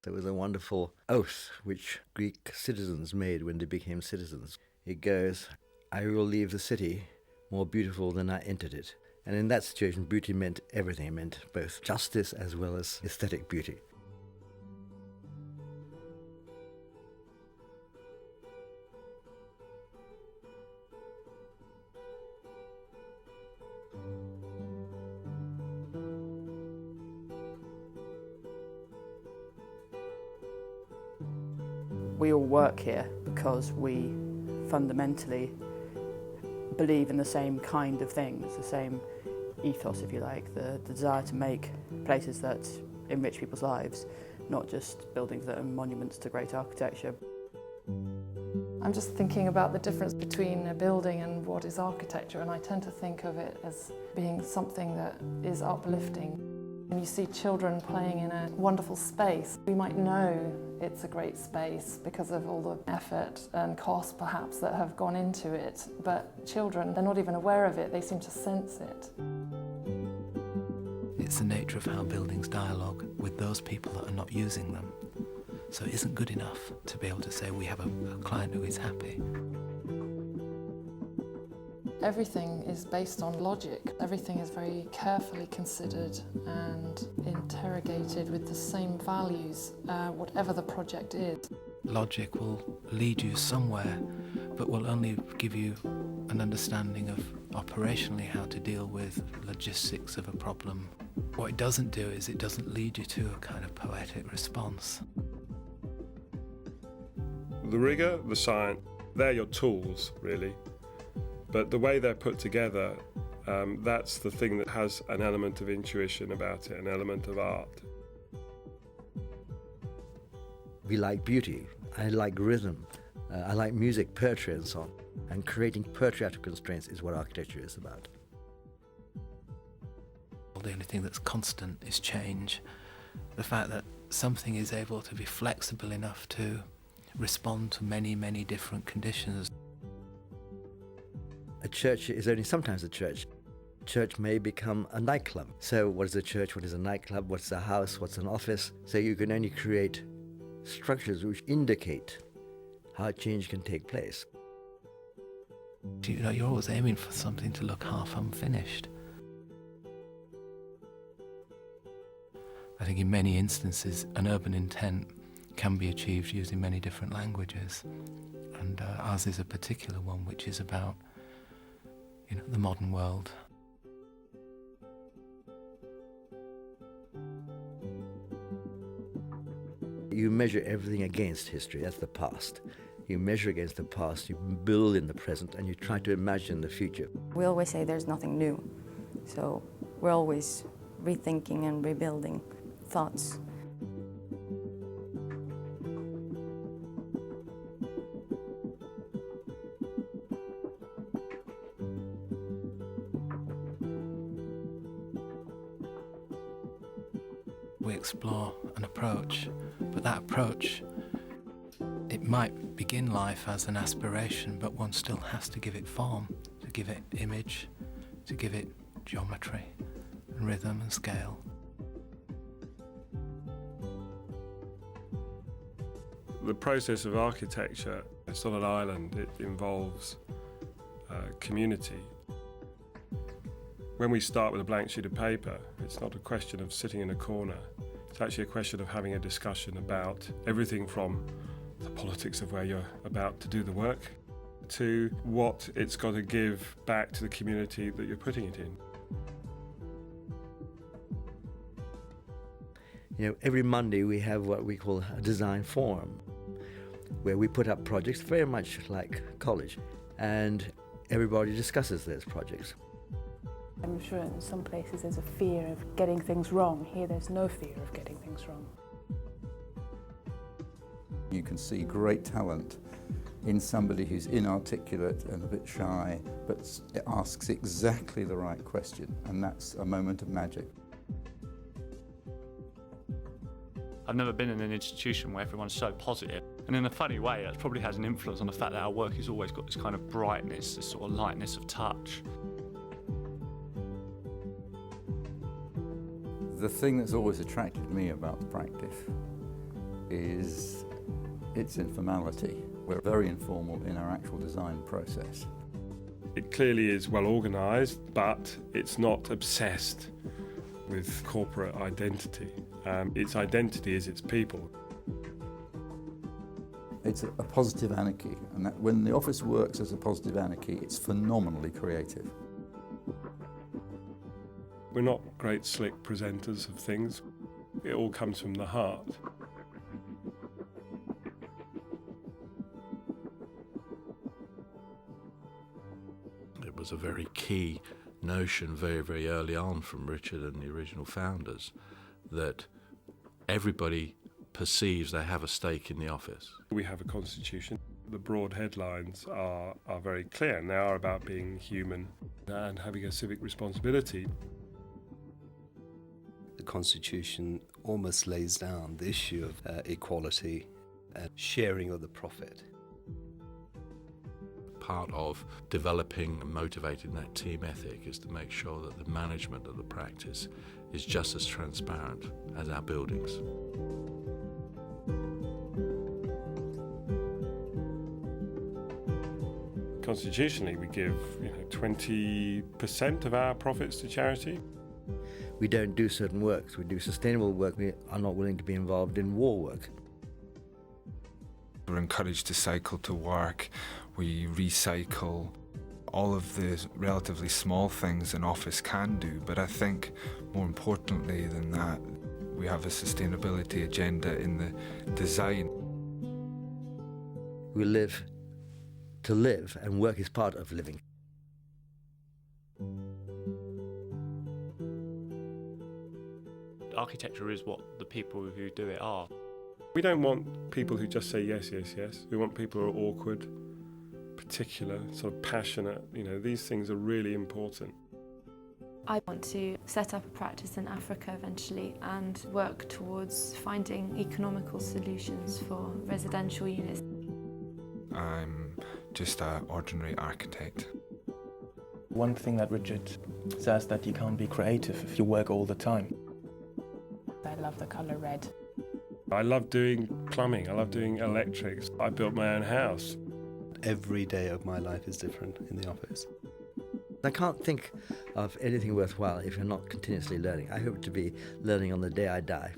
There was a wonderful oath which Greek citizens made when they became citizens. It goes, "I will leave the city more beautiful than I entered it." And in that situation, beauty meant everything. It meant both justice as well as aesthetic beauty. We all work here because we fundamentally believe in the same kind of things, the same ethos, if you like, the desire to make places that enrich people's lives, not just buildings that are monuments to great architecture. I'm just thinking about the difference between a building and what is architecture, and I tend to think of it as being something that is uplifting. When you see children playing in a wonderful space, we might know it's a great space because of all the effort and cost perhaps that have gone into it, but children, they're not even aware of it, they seem to sense it. It's the nature of how buildings dialogue with those people that are not using them. So it isn't good enough to be able to say we have a client who is happy. Everything is based on logic. Everything is very carefully considered and interrogated with the same values, whatever the project is. Logic will lead you somewhere, but will only give you an understanding of operationally how to deal with logistics of a problem. What it doesn't do is it doesn't lead you to a kind of poetic response. The rigour, the science, they're your tools, really. But the way they're put together, that's the thing that has an element of intuition about it, an element of art. We like beauty. I like rhythm. I like music, poetry and so on. And creating poetry out of constraints is what architecture is about. The only thing that's constant is change. The fact that something is able to be flexible enough to respond to many, many different conditions. A church is only sometimes a church. Church may become a nightclub. So what is a church? What is a nightclub? What's a house? What's an office? So you can only create structures which indicate how change can take place. You know, you're always aiming for something to look half unfinished. I think in many instances an urban intent can be achieved using many different languages, and ours is a particular one which is about, you know, the modern world. You measure everything against history, that's the past. You measure against the past, you build in the present, and you try to imagine the future. We always say there's nothing new, so we're always rethinking and rebuilding thoughts. We explore an approach, but that approach, it might begin life as an aspiration, but one still has to give it form, to give it image, to give it geometry and rhythm and scale. The process of architecture, it's not an island, it involves community. When we start with a blank sheet of paper, it's not a question of sitting in a corner. It's actually a question of having a discussion about everything from the politics of where you're about to do the work to what it's got to give back to the community that you're putting it in. You know, every Monday we have what we call a design forum, where we put up projects very much like college, and everybody discusses those projects. I'm sure in some places there's a fear of getting things wrong. Here there's no fear of getting things wrong. You can see great talent in somebody who's inarticulate and a bit shy, but asks exactly the right question, and that's a moment of magic. I've never been in an institution where everyone's so positive. And in a funny way, that probably has an influence on the fact that our work has always got this kind of brightness, this sort of lightness of touch. The thing that's always attracted me about practice is its informality. We're very informal in our actual design process. It clearly is well organised, but it's not obsessed with corporate identity. Its identity is its people. It's a positive anarchy, and that when the office works as a positive anarchy, it's phenomenally creative. We're not great slick presenters of things. It all comes from the heart. It was a very key notion very, very early on from Richard and the original founders that everybody perceives they have a stake in the office. We have a constitution. The broad headlines are very clear, and they are about being human and having a civic responsibility. The constitution almost lays down the issue of equality and sharing of the profit. Part of developing and motivating that team ethic is to make sure that the management of the practice is just as transparent as our buildings. Constitutionally, we give 20% of our profits to charity. We don't do certain works. We do sustainable work. We are not willing to be involved in war work. We're encouraged to cycle to work. We recycle. All of the relatively small things an office can do, but I think more importantly than that, we have a sustainability agenda in the design. We live to live, and work is part of living. Architecture is what the people who do it are. We don't want people who just say yes, yes, yes. We want people who are awkward, particular, sort of passionate. These things are really important. I want to set up a practice in Africa eventually and work towards finding economical solutions for residential units. I'm just an ordinary architect. One thing that Richard says that you can't be creative if you work all the time. I love the colour red. I love doing plumbing, I love doing electrics. I built my own house. Every day of my life is different in the office. I can't think of anything worthwhile if you're not continuously learning. I hope to be learning on the day I die.